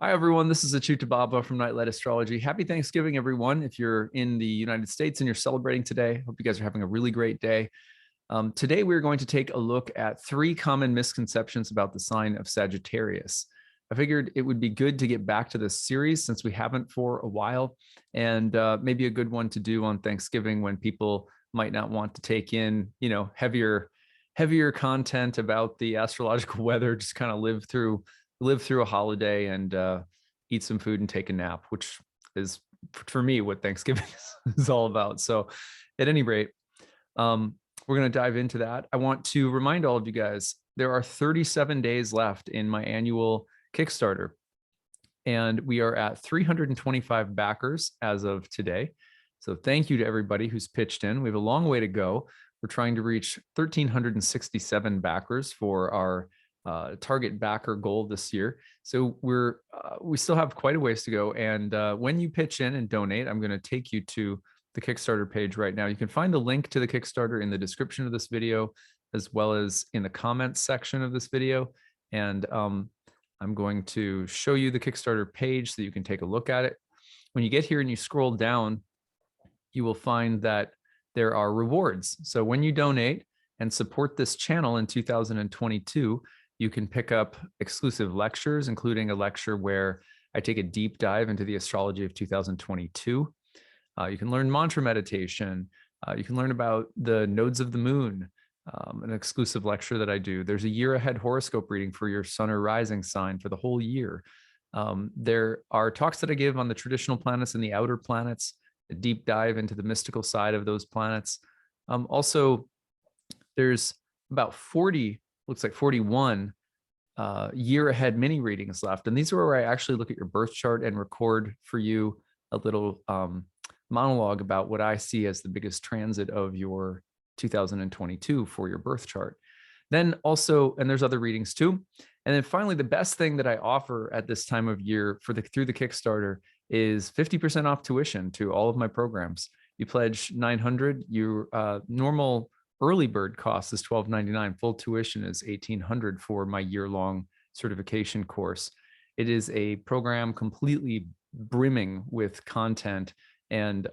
Hi, everyone. This is acyuta-bhava from Nightlight Astrology. Happy Thanksgiving, everyone. If you're in the United States and you're celebrating today, hope you guys are having a really great day. Today, we're going to take a look at 3 common misconceptions about the sign of Sagittarius. I figured it would be good to get back to this series since we haven't for a while, and maybe a good one to do on Thanksgiving when people might not want to take in, heavier content about the astrological weather, just kind of live through a holiday and eat some food and take a nap, which is for me what Thanksgiving is all about. So at any rate, we're going to dive into that. I want to remind all of you guys, there are 37 days left in my annual Kickstarter, and we are at 325 backers as of today. So thank you to everybody who's pitched in. We have a long way to go. We're trying to reach 1,367 backers for our target backer goal this year. So we still have quite a ways to go. And when you pitch in and donate, I'm going to take you to the Kickstarter page right now. You can find the link to the Kickstarter in the description of this video, as well as in the comments section of this video. And I'm going to show you the Kickstarter page so you can take a look at it. When you get here and you scroll down, you will find that there are rewards. So when you donate and support this channel in 2022, you can pick up exclusive lectures, including a lecture where I take a deep dive into the astrology of 2022. You can learn mantra meditation. You can learn about the nodes of the moon, an exclusive lecture that I do. There's a year ahead horoscope reading for your sun or rising sign for the whole year. There are talks that I give on the traditional planets and the outer planets, a deep dive into the mystical side of those planets. Also, there's about 40, looks like 41 year ahead mini readings left. And these are where I actually look at your birth chart and record for you a little monologue about what I see as the biggest transit of your 2022 for your birth chart. Then also, and there's other readings too. And then finally, the best thing that I offer at this time of year through the Kickstarter is 50% off tuition to all of my programs. You pledge $900, your normal early bird cost is $12.99. Full tuition is $1,800 for my year-long certification course. It is a program completely brimming with content, and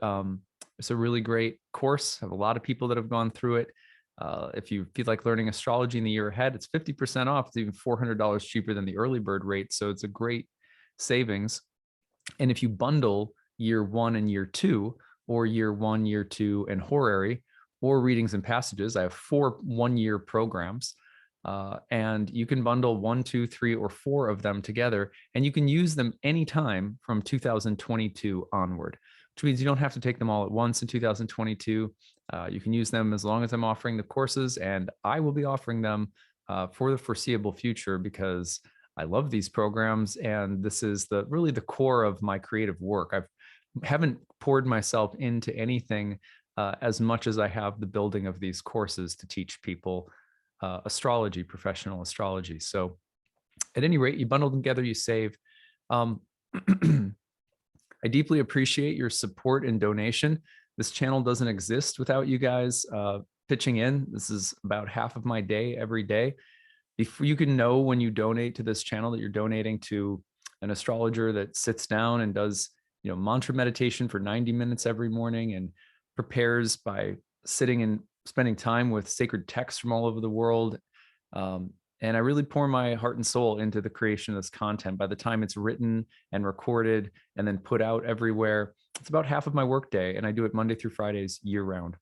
it's a really great course. I have a lot of people that have gone through it. If you feel like learning astrology in the year ahead, it's 50% off. It's even $400 cheaper than the early bird rate, so it's a great savings. And if you bundle year 1 and year 2, or year 1, year 2, and horary, or readings and passages, I have 4 one-year programs, and you can bundle 1, 2, 3, or 4 of them together, and you can use them anytime from 2022 onward, which means you don't have to take them all at once in 2022. You can use them as long as I'm offering the courses, and I will be offering them for the foreseeable future because I love these programs, and this is really the core of my creative work. Haven't poured myself into anything as much as I have the building of these courses to teach people astrology, professional astrology. So at any rate, you bundle them together, you save. I deeply appreciate your support and donation. This channel doesn't exist without you guys pitching in. This is about half of my day every day. If you can know when you donate to this channel that you're donating to an astrologer that sits down and does, mantra meditation for 90 minutes every morning and prepares by sitting and spending time with sacred texts from all over the world. And I really pour my heart and soul into the creation of this content. By the time it's written and recorded and then put out everywhere, it's about half of my workday, and I do it Monday through Fridays year round.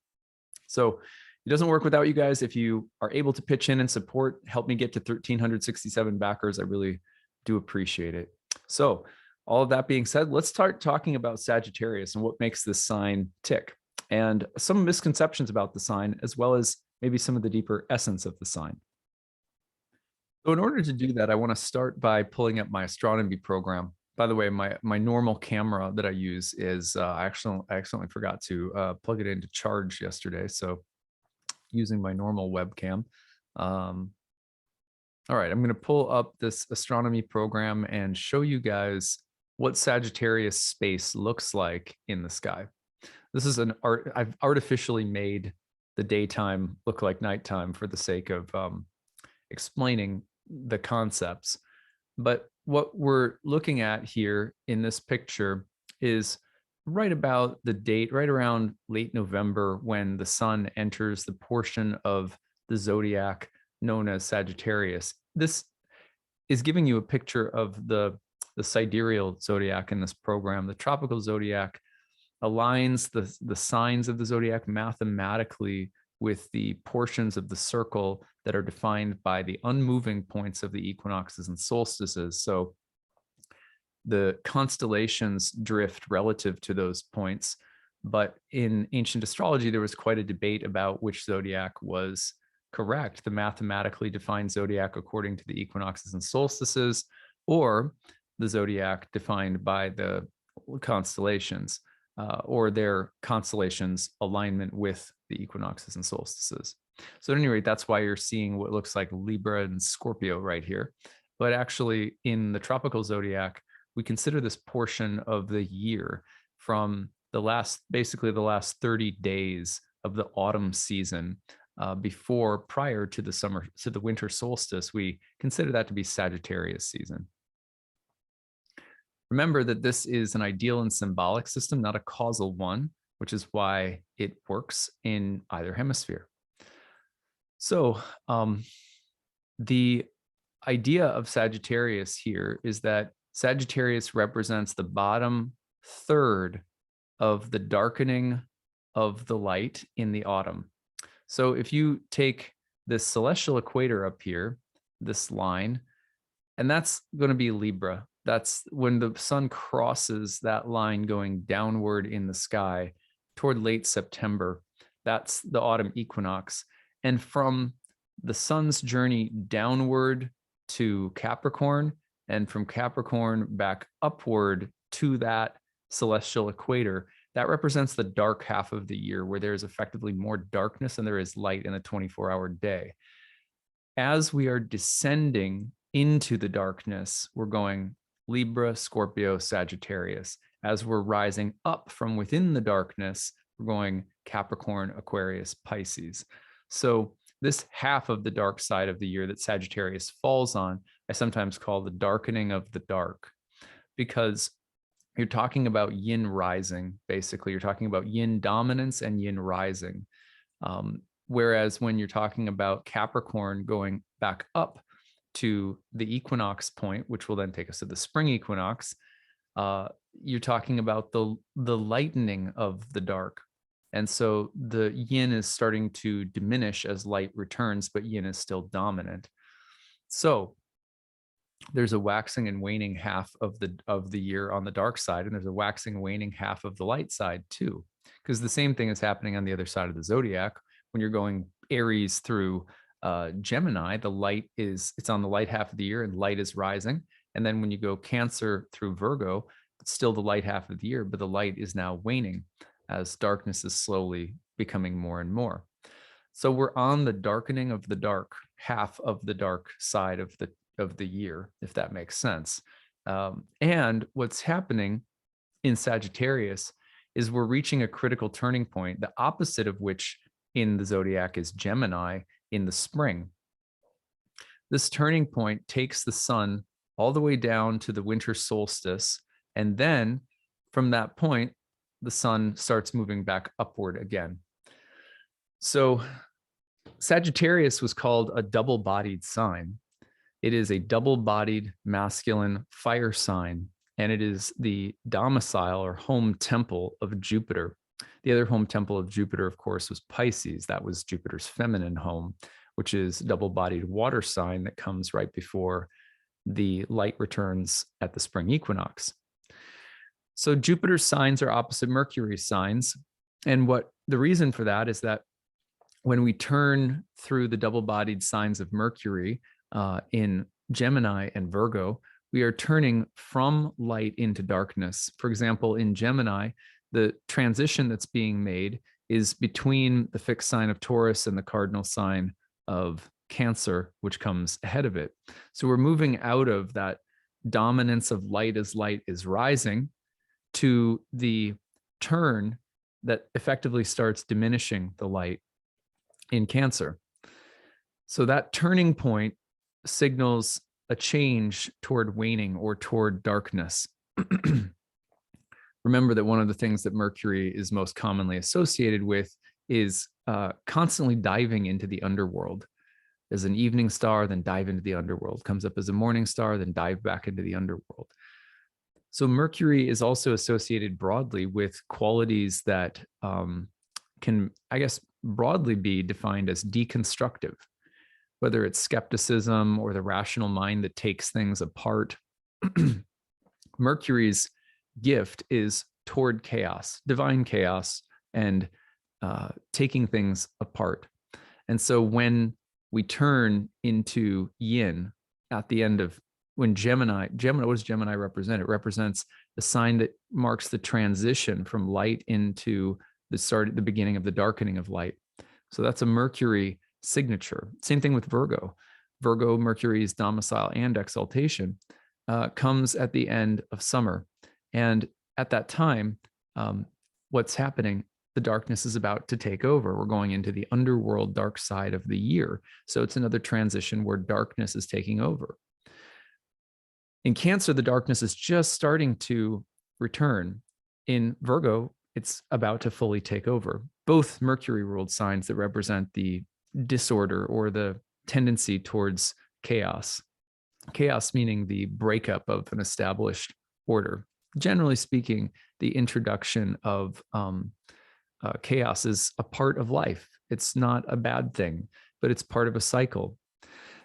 So it doesn't work without you guys. If you are able to pitch in and support, help me get to 1,367 backers. I really do appreciate it. So all of that being said, let's start talking about Sagittarius and what makes this sign tick, and some misconceptions about the sign, as well as maybe some of the deeper essence of the sign. So in order to do that, I want to start by pulling up my astronomy program. By the way, my normal camera that I use is I accidentally forgot to plug it into charge yesterday, so using my normal webcam. All right, I'm going to pull up this astronomy program and show you guys what Sagittarius space looks like in the sky. This is I've artificially made the daytime look like nighttime for the sake of explaining the concepts. But what we're looking at here in this picture is right about the date, right around late November, when the sun enters the portion of the zodiac known as Sagittarius. This is giving you a picture of the sidereal zodiac in this program. The tropical zodiac aligns the signs of the zodiac mathematically with the portions of the circle that are defined by the unmoving points of the equinoxes and solstices. So the constellations drift relative to those points. But in ancient astrology, there was quite a debate about which zodiac was correct, the mathematically defined zodiac according to the equinoxes and solstices, or the zodiac defined by the constellations, or their constellations alignment with the equinoxes and solstices. So at any rate, that's why you're seeing what looks like Libra and Scorpio right here. But actually in the tropical zodiac, we consider this portion of the year from basically the last 30 days of the autumn season, prior to the winter solstice. We consider that to be Sagittarius season. Remember that this is an ideal and symbolic system, not a causal one, which is why it works in either hemisphere. So the idea of Sagittarius here is that Sagittarius represents the bottom third of the darkening of the light in the autumn. So if you take this celestial equator up here, this line, and that's going to be Libra. That's when the sun crosses that line going downward in the sky toward late September. That's the autumn equinox. And from the sun's journey downward to Capricorn, and from Capricorn back upward to that celestial equator, that represents the dark half of the year, where there is effectively more darkness than there is light in a 24-hour day. As we are descending into the darkness, we're going Libra, Scorpio, Sagittarius. As we're rising up from within the darkness, we're going Capricorn, Aquarius, Pisces. So this half of the dark side of the year that Sagittarius falls on, I sometimes call the darkening of the dark, because you're talking about yin rising. Basically, you're talking about yin dominance and yin rising. Whereas when you're talking about Capricorn going back up to the equinox point, which will then take us to the spring equinox, you're talking about the lightening of the dark. And so the yin is starting to diminish as light returns, but yin is still dominant. So there's a waxing and waning half of the year on the dark side, and there's a waxing and waning half of the light side too, because the same thing is happening on the other side of the zodiac. When you're going Aries through Gemini, it's on the light half of the year and light is rising. And then when you go Cancer through Virgo, it's still the light half of the year, but the light is now waning as darkness is slowly becoming more and more. So we're on the darkening of the dark half of the dark side of the year, if that makes sense. And what's happening in Sagittarius is we're reaching a critical turning point, the opposite of which in the zodiac is Gemini in the spring. This turning point takes the sun all the way down to the winter solstice. And then from that point, the sun starts moving back upward again. So Sagittarius was called a double-bodied sign. It is a double-bodied masculine fire sign, and it is the domicile or home temple of Jupiter. The other home temple of Jupiter, of course, was Pisces. That was Jupiter's feminine home, which is double-bodied water sign that comes right before the light returns at the spring equinox. So Jupiter's signs are opposite Mercury's signs. And the reason for that is that when we turn through the double-bodied signs of Mercury in Gemini and Virgo, we are turning from light into darkness. For example, in Gemini, the transition that's being made is between the fixed sign of Taurus and the cardinal sign of Cancer, which comes ahead of it. So we're moving out of that dominance of light as light is rising to the turn that effectively starts diminishing the light in Cancer. So that turning point signals a change toward waning or toward darkness. Remember that one of the things that Mercury is most commonly associated with is constantly diving into the underworld. As an evening star, then dive into the underworld, comes up as a morning star, then dive back into the underworld. So Mercury is also associated broadly with qualities that can, I guess, broadly be defined as deconstructive, whether it's skepticism or the rational mind that takes things apart. Mercury's gift is toward chaos, divine chaos, and taking things apart. And so when we turn into yin at the end of when Gemini, what does Gemini represent? It represents the sign that marks the transition from light into the beginning of the darkening of light. So that's a Mercury signature. Same thing with Virgo. Virgo, Mercury's domicile and exaltation, comes at the end of summer. And at that time, what's happening? The darkness is about to take over. We're going into the underworld dark side of the year. So it's another transition where darkness is taking over. In Cancer, the darkness is just starting to return. In Virgo, it's about to fully take over. Both Mercury ruled signs that represent the disorder or the tendency towards chaos. Chaos meaning the breakup of an established order. Generally speaking, the introduction of chaos is a part of life. It's not a bad thing, but it's part of a cycle.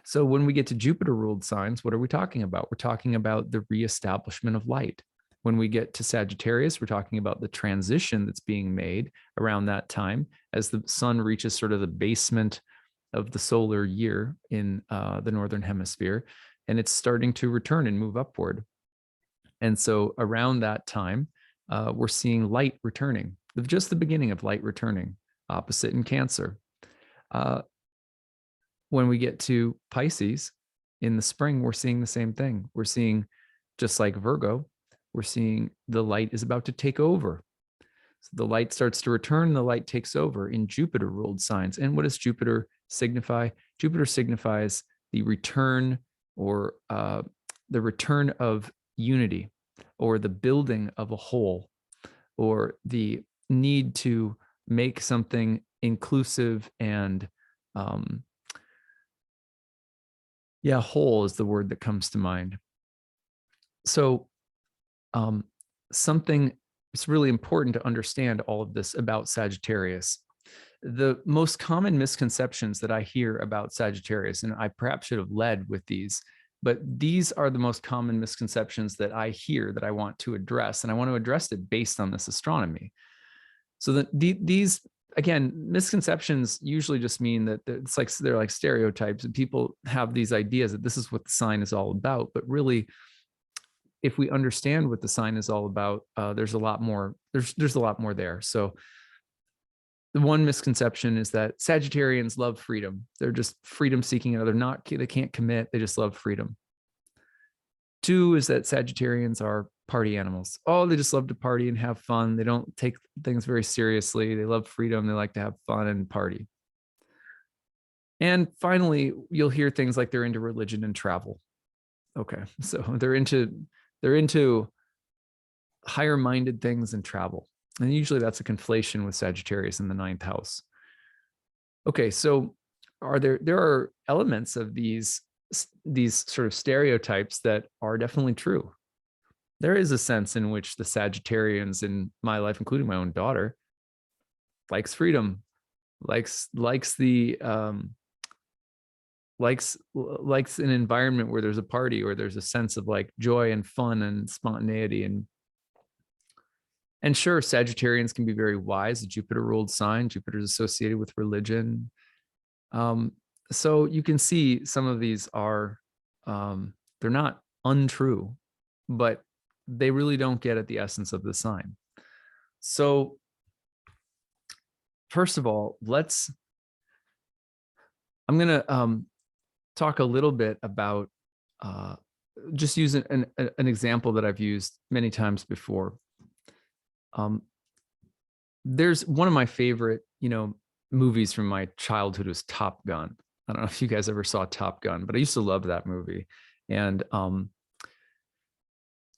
So when we get to Jupiter ruled signs, what are we talking about? We're talking about the reestablishment of light. When we get to Sagittarius, we're talking about the transition that's being made around that time as the sun reaches sort of the basement of the solar year in the Northern Hemisphere, and it's starting to return and move upward. And so around that time, we're seeing light returning, just the beginning of light returning, opposite in Cancer. When we get to Pisces in the spring, we're seeing the same thing. We're seeing, just like Virgo, we're seeing the light is about to take over. So the light starts to return, the light takes over in Jupiter ruled signs. And what does Jupiter signify? Jupiter signifies the return or the return of unity, or the building of a whole, or the need to make something inclusive and whole is the word that comes to mind. So it's really important to understand all of this about Sagittarius. The most common misconceptions that I hear about Sagittarius, and I perhaps should have led with these, but these are the most common misconceptions that I hear that I want to address, and I want to address it based on this astronomy. So these, again, misconceptions usually just mean that they're like stereotypes, and people have these ideas that this is what the sign is all about. But really, if we understand what the sign is all about, there's a lot more. There's a lot more there. So the one misconception is that Sagittarians love freedom. They're just freedom seeking. They can't commit. They just love freedom. Two is that Sagittarians are party animals. Oh, they just love to party and have fun. They don't take things very seriously. They love freedom. They like to have fun and party. And finally, you'll hear things like they're into religion and travel. Okay, so they're into higher minded things and travel. And usually that's a conflation with Sagittarius in the 9th house. Okay, so there are elements of these sort of stereotypes that are definitely true. There is a sense in which the Sagittarians in my life, including my own daughter, likes freedom, likes an environment where there's a party, or there's a sense of like joy and fun and spontaneity. And sure, Sagittarians can be very wise. A Jupiter ruled sign. Jupiter is associated with religion. So you can see some of these are, they're not untrue, but they really don't get at the essence of the sign. So first of all, I'm going to talk a little bit about just use an example that I've used many times before. There's one of my favorite, movies from my childhood was Top Gun. I don't know if you guys ever saw Top Gun, but I used to love that movie. And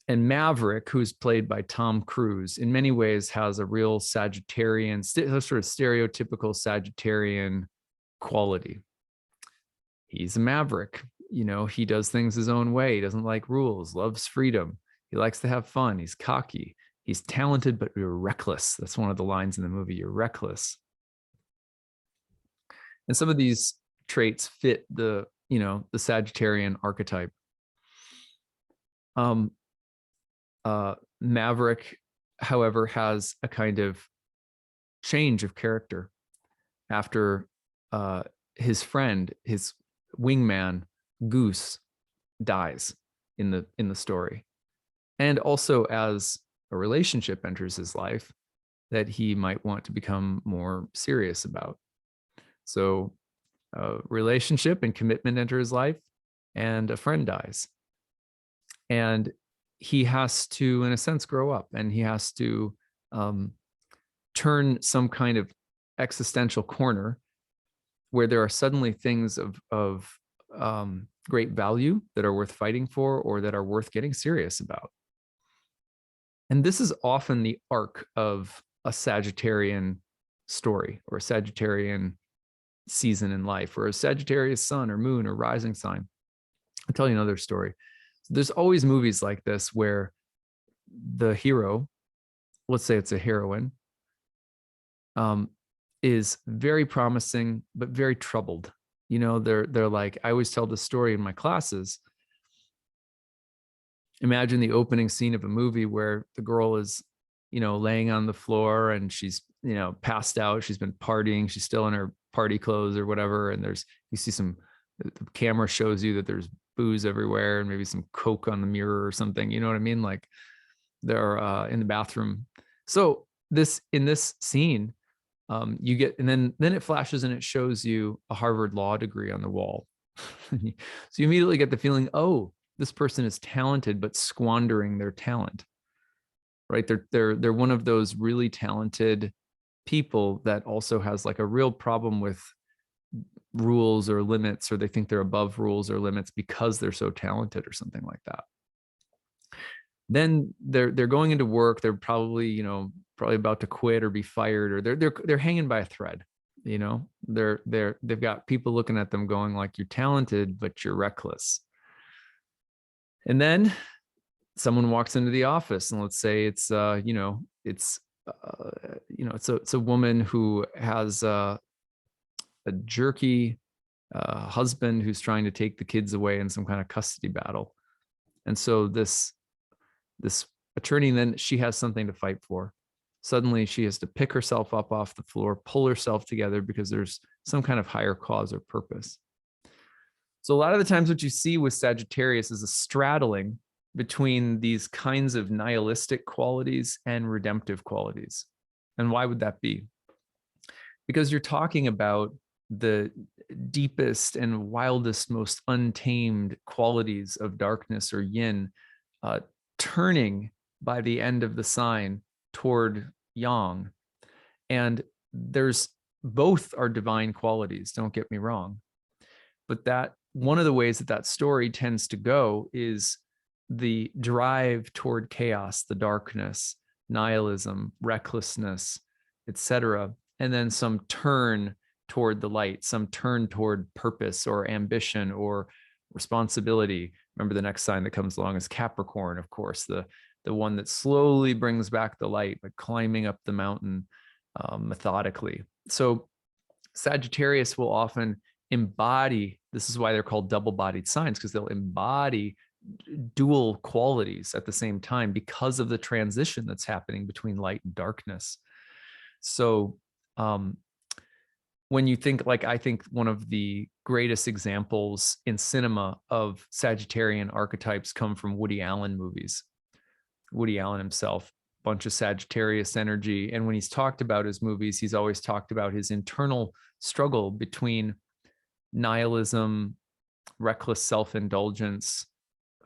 and Maverick, who's played by Tom Cruise, in many ways has a real Sagittarian, sort of stereotypical Sagittarian quality. He's a maverick. He does things his own way. He doesn't like rules, loves freedom. He likes to have fun. He's cocky. He's talented, but you're reckless. That's one of the lines in the movie. You're reckless. And some of these traits fit the Sagittarian archetype. Maverick, however, has a kind of change of character after his friend, his wingman, Goose, dies in the story. And also as a relationship enters his life that he might want to become more serious about. So a relationship and commitment enter his life, and a friend dies. And he has to, in a sense, grow up, and he has to turn some kind of existential corner where there are suddenly things of great value that are worth fighting for, or that are worth getting serious about. And this is often the arc of a Sagittarian story, or a Sagittarian season in life, or a Sagittarius sun or moon or rising sign. I'll tell you another story. There's always movies like this where the hero, let's say it's a heroine, is very promising but very troubled. They're like, I always tell this story in my classes. Imagine the opening scene of a movie where the girl is, laying on the floor, and she's, passed out. She's been partying. She's still in her party clothes or whatever. And you see the camera shows you that there's booze everywhere, and maybe some Coke on the mirror or something. You know what I mean? Like they're in the bathroom. So in this scene, you get, and then it flashes and it shows you a Harvard law degree on the wall. So you immediately get the feeling, oh, this person is talented, but squandering their talent, right? They're one of those really talented people that also has like a real problem with rules or limits, or they think they're above rules or limits because they're so talented or something like that. Then they're going into work. They're probably, about to quit or be fired, or they're hanging by a thread. They've got people looking at them going like, you're talented, but you're reckless. And then someone walks into the office, and let's say it's a woman who has a jerky husband who's trying to take the kids away in some kind of custody battle. And so this attorney, then she has something to fight for. Suddenly she has to pick herself up off the floor, pull herself together, because there's some kind of higher cause or purpose. So a lot of the times what you see with Sagittarius is a straddling between these kinds of nihilistic qualities and redemptive qualities. And why would that be? Because you're talking about the deepest and wildest, most untamed qualities of darkness or yin turning by the end of the sign toward yang. And both are divine qualities, don't get me wrong. But that one of the ways that story tends to go is the drive toward chaos, the darkness, nihilism, recklessness, etc. And then some turn toward the light, some turn toward purpose or ambition or responsibility. Remember, the next sign that comes along is Capricorn, of course, the one that slowly brings back the light, but climbing up the mountain methodically. So Sagittarius will often embody, this is why they're called double-bodied signs, because they'll embody dual qualities at the same time because of the transition that's happening between light and darkness. So when you think, like, I think one of the greatest examples in cinema of Sagittarian archetypes come from Woody Allen movies. Woody Allen himself, bunch of Sagittarius energy. And when he's talked about his movies, he's always talked about his internal struggle between nihilism, reckless self-indulgence,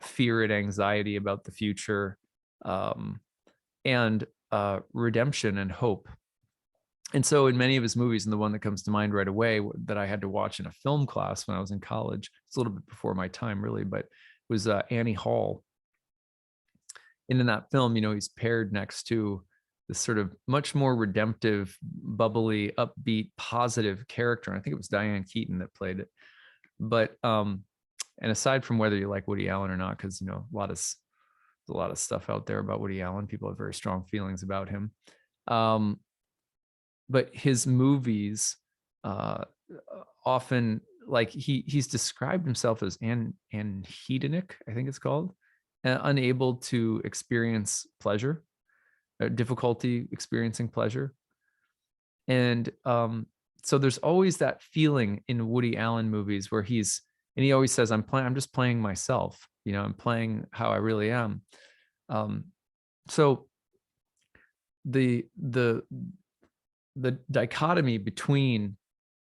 fear and anxiety about the future, and redemption and hope. And so in many of his movies, and the one that comes to mind right away that I had to watch in a film class when I was in college, it's a little bit before my time really, but was Annie Hall. And in that film, he's paired next to this sort of much more redemptive, bubbly, upbeat, positive character. And I think it was Diane Keaton that played it. But and aside from whether you like Woody Allen or not, because there's a lot of stuff out there about Woody Allen. People have very strong feelings about him. But his movies often, like he's described himself as anhedonic, I think it's called, unable to experience pleasure, difficulty experiencing pleasure. And so there's always that feeling in Woody Allen movies where he always says, I'm just playing myself, I'm playing how I really am. So the dichotomy between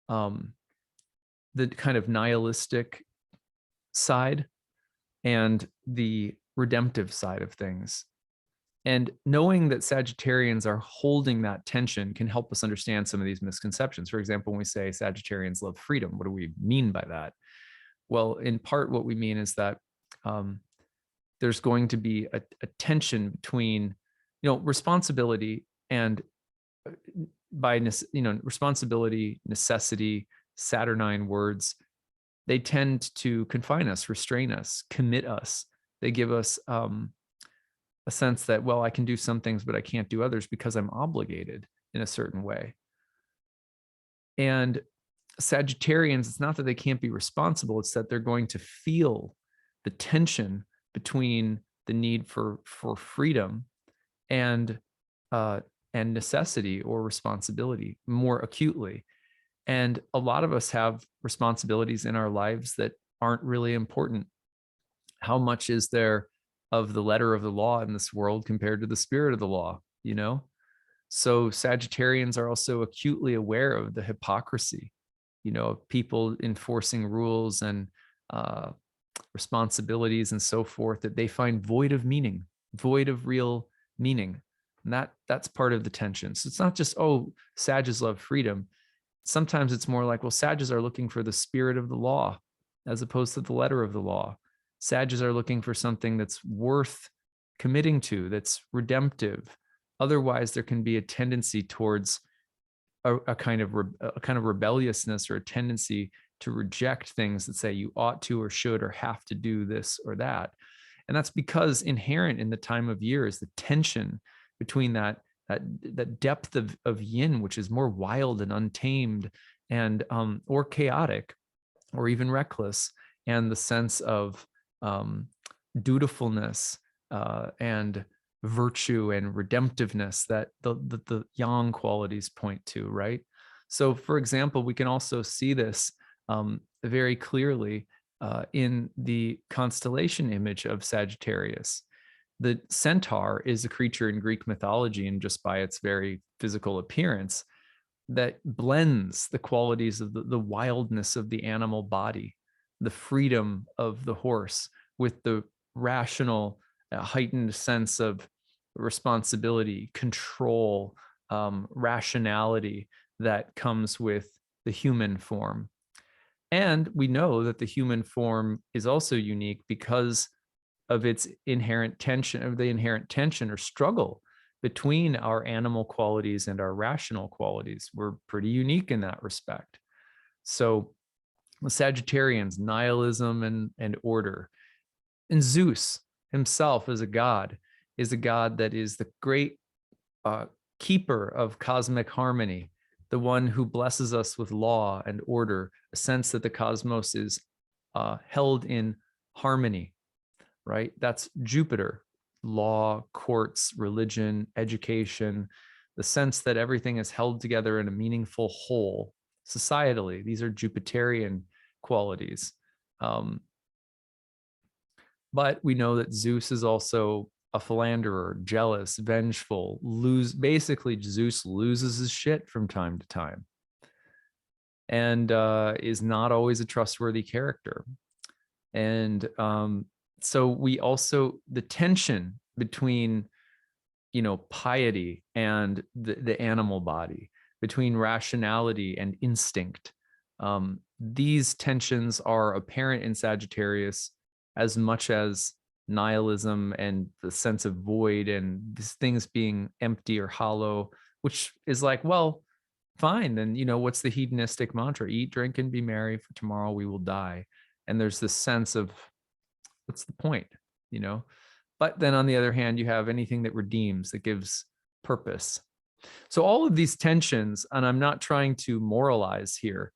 the kind of nihilistic side and the redemptive side of things, and knowing that Sagittarians are holding that tension can help us understand some of these misconceptions. For example, when we say Sagittarians love freedom, what do we mean by that? Well, in part, what we mean is that there's going to be a tension between, responsibility and responsibility, necessity, Saturnine words. They tend to confine us, restrain us, commit us. They give us a sense that, well, I can do some things, but I can't do others because I'm obligated in a certain way. And Sagittarians, it's not that they can't be responsible, it's that they're going to feel the tension between the need for freedom and necessity or responsibility more acutely. And a lot of us have responsibilities in our lives that aren't really important. How much is there of the letter of the law in this world compared to the spirit of the law, So Sagittarians are also acutely aware of the hypocrisy, of people enforcing rules and responsibilities and so forth that they find void of meaning, void of real meaning. And that's part of the tension. So it's not just, Sages love freedom. Sometimes it's more like, well, Sages are looking for the spirit of the law as opposed to the letter of the law. Sages are looking for something that's worth committing to, that's redemptive. Otherwise, there can be a tendency towards a kind of rebelliousness, or a tendency to reject things that say you ought to or should or have to do this or that. And that's because inherent in the time of year is the tension between that depth of yin, which is more wild and untamed and or chaotic or even reckless, and the sense of dutifulness and virtue and redemptiveness that the yang qualities point to, right? So, for example, we can also see this very clearly in the constellation image of Sagittarius. The centaur is a creature in Greek mythology, and just by its very physical appearance, that blends the qualities of the wildness of the animal body, the freedom of the horse, with the rational, heightened sense of responsibility, control, rationality that comes with the human form. And we know that the human form is also unique because of its inherent tension, or struggle between our animal qualities and our rational qualities. We're pretty unique in that respect. So the Sagittarians, nihilism and order. And Zeus himself as a god is a god that is the great keeper of cosmic harmony, the one who blesses us with law and order, a sense that the cosmos is held in harmony, right? That's Jupiter, law, courts, religion, education, the sense that everything is held together in a meaningful whole societally. These are Jupiterian qualities. But we know that Zeus is also a philanderer, jealous, vengeful, basically Zeus loses his shit from time to time, and is not always a trustworthy character. And so we also, the tension between, piety and the animal body, between rationality and instinct, these tensions are apparent in Sagittarius as much as nihilism and the sense of void and these things being empty or hollow, which is like, well, fine, then, what's the hedonistic mantra? Eat, drink, and be merry, for tomorrow we will die. And there's this sense of, what's the point, you know? But then on the other hand, you have anything that redeems, that gives purpose. So all of these tensions, and I'm not trying to moralize here,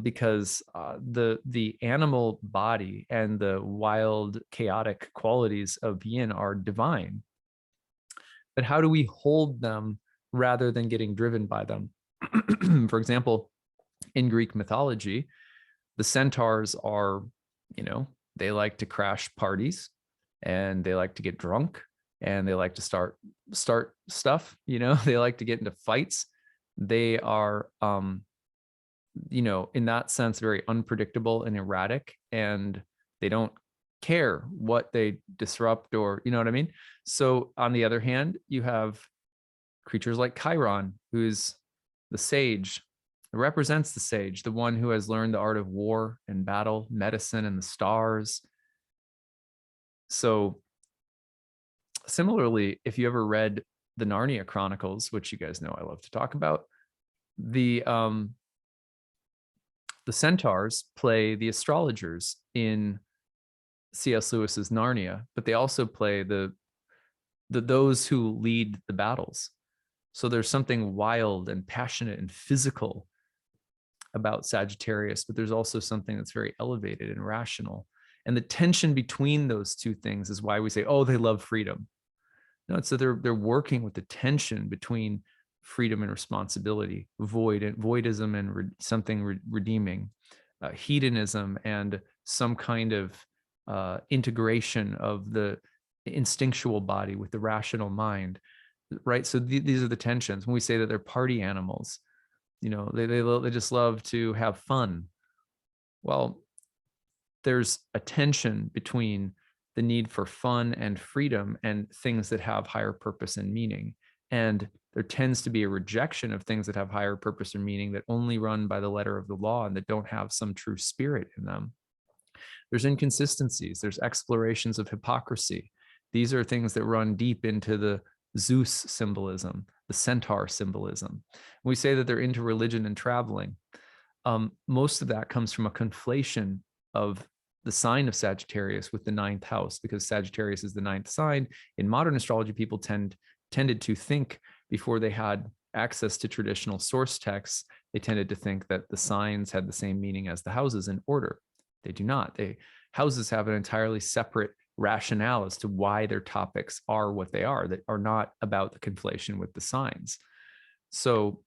because the animal body and the wild, chaotic qualities of yin are divine. But how do we hold them rather than getting driven by them? For example, in Greek mythology, the centaurs are, they like to crash parties and they like to get drunk and they like to start stuff, they like to get into fights. They are, in that sense, very unpredictable and erratic, and they don't care what they disrupt, or, you know what I mean? So on the other hand, you have creatures like Chiron, who's the sage. It represents the sage, the one who has learned the art of war and battle, medicine, and the stars. So similarly, if you ever read the Narnia Chronicles, which you guys know I love to talk about, the centaurs play the astrologers in C.S. Lewis's Narnia, but they also play those who lead the battles. So there's something wild and passionate and physical about Sagittarius, but there's also something that's very elevated and rational. And the tension between those two things is why we say, oh, they love freedom. No, it's that they're working with the tension between freedom and responsibility, voidism and something redeeming, hedonism and some kind of integration of the instinctual body with the rational mind, right? So these are the tensions. When we say that they're party animals, they just love to have fun. Well, there's a tension between the need for fun and freedom and things that have higher purpose and meaning. And there tends to be a rejection of things that have higher purpose or meaning that only run by the letter of the law and that don't have some true spirit in them. There's inconsistencies, there's explorations of hypocrisy. These are things that run deep into the Zeus symbolism, the centaur symbolism. We say that they're into religion and traveling. Most of that comes from a conflation of the sign of Sagittarius with the ninth house, because Sagittarius is the ninth sign. In modern astrology, people tended to think, before they had access to traditional source texts, they tended to think that the signs had the same meaning as the houses in order. They do not. Houses have an entirely separate rationale as to why their topics are what they are, that are not about the conflation with the signs. So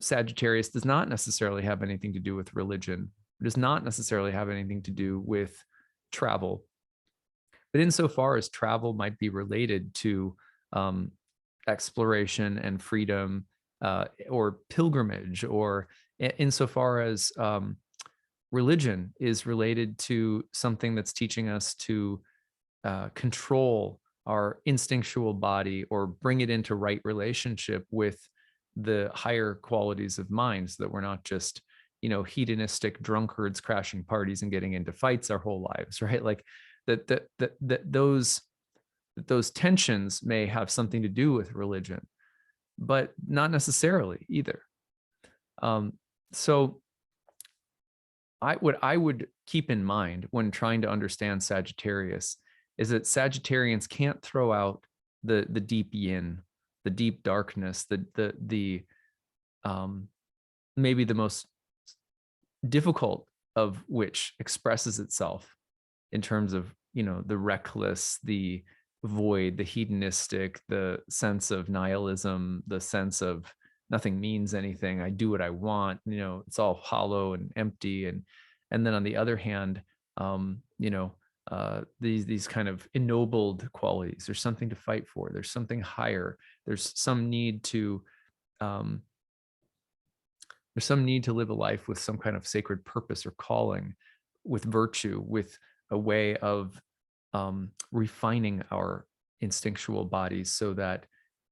Sagittarius does not necessarily have anything to do with religion. It does not necessarily have anything to do with travel. But insofar as travel might be related to exploration and freedom, or pilgrimage, or insofar as religion is related to something that's teaching us to control our instinctual body or bring it into right relationship with the higher qualities of mind, so that we're not just, hedonistic drunkards crashing parties and getting into fights our whole lives, right? Like those tensions may have something to do with religion, but not necessarily either. So what I would keep in mind when trying to understand Sagittarius is that Sagittarians can't throw out the deep yin, the deep darkness, the maybe the most difficult of which expresses itself in terms of, the reckless, the void, the hedonistic, the sense of nihilism, the sense of nothing means anything, I do what I want, it's all hollow and empty. And then on the other hand, these kind of ennobled qualities, there's something to fight for, there's something higher, there's some need to live a life with some kind of sacred purpose or calling, with virtue, with a way of refining our instinctual bodies so that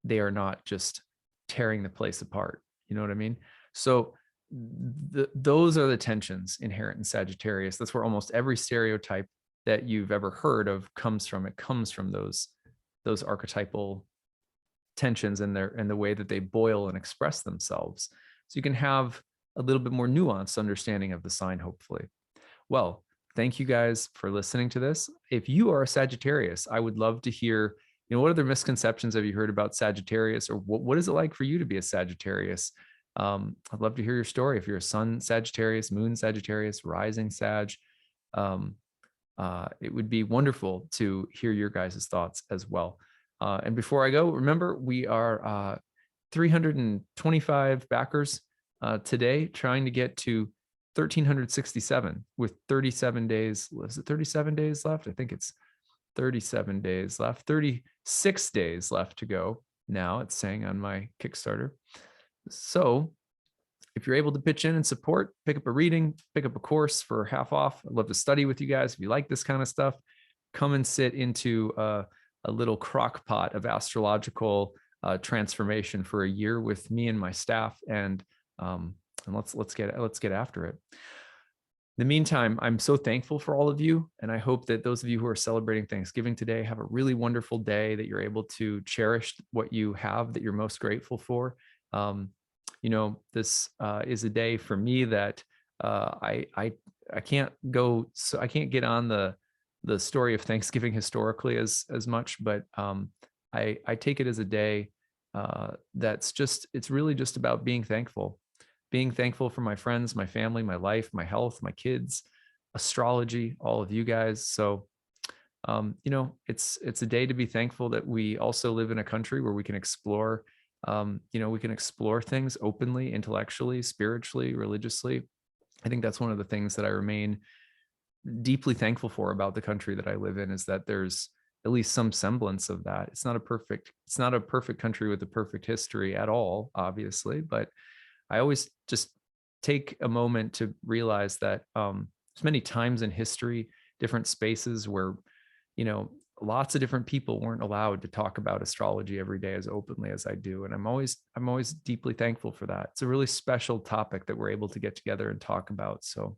they are not just tearing the place apart. You know what I mean? So those are the tensions inherent in Sagittarius. That's where almost every stereotype that you've ever heard of comes from. It comes from those archetypal tensions and the way that they boil and express themselves. So you can have a little bit more nuanced understanding of the sign, hopefully. Well, thank you guys for listening to this. If you are a Sagittarius, I would love to hear, what other misconceptions have you heard about Sagittarius, or what is it like for you to be a Sagittarius? I'd love to hear your story. If you're a sun Sagittarius, moon Sagittarius, rising Sag, it would be wonderful to hear your guys' thoughts as well. And before I go, remember, we are 325 backers today, trying to get to 1,367 with 37 days. Is it 37 days left? I think it's 37 days left, 36 days left to go. Now it's saying on my Kickstarter. So if you're able to pitch in and support, pick up a reading, pick up a course for half off. I'd love to study with you guys. If you like this kind of stuff, come and sit into a little crock pot of astrological transformation for a year with me and my staff, and let's get after it. In the meantime, I'm so thankful for all of you, and I hope that those of you who are celebrating Thanksgiving today have a really wonderful day, that you're able to cherish what you have, that you're most grateful for. This is a day for me that I can't go, so I can't get on the story of Thanksgiving historically as much, but I take it as a day it's really just about being thankful for my friends, my family, my life, my health, my kids, astrology, all of you guys. So, it's a day to be thankful that we also live in a country where we can explore, we can explore things openly, intellectually, spiritually, religiously. I think that's one of the things that I remain deeply thankful for about the country that I live in, is that there's at least some semblance of that. It's not a perfect country with a perfect history at all, obviously, but I always just take a moment to realize that there's many times in history, different spaces where, lots of different people weren't allowed to talk about astrology every day as openly as I do. And I'm always deeply thankful for that. It's a really special topic that we're able to get together and talk about. So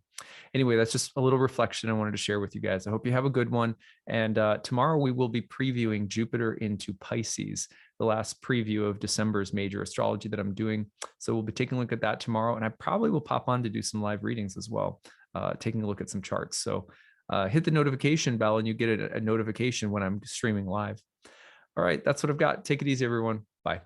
anyway, that's just a little reflection I wanted to share with you guys. I hope you have a good one. And tomorrow we will be previewing Jupiter into Pisces, the last preview of December's major astrology that I'm doing. So we'll be taking a look at that tomorrow. And I probably will pop on to do some live readings as well, taking a look at some charts. So hit the notification bell and you get a notification when I'm streaming live. All right, that's what I've got. Take it easy, everyone. Bye.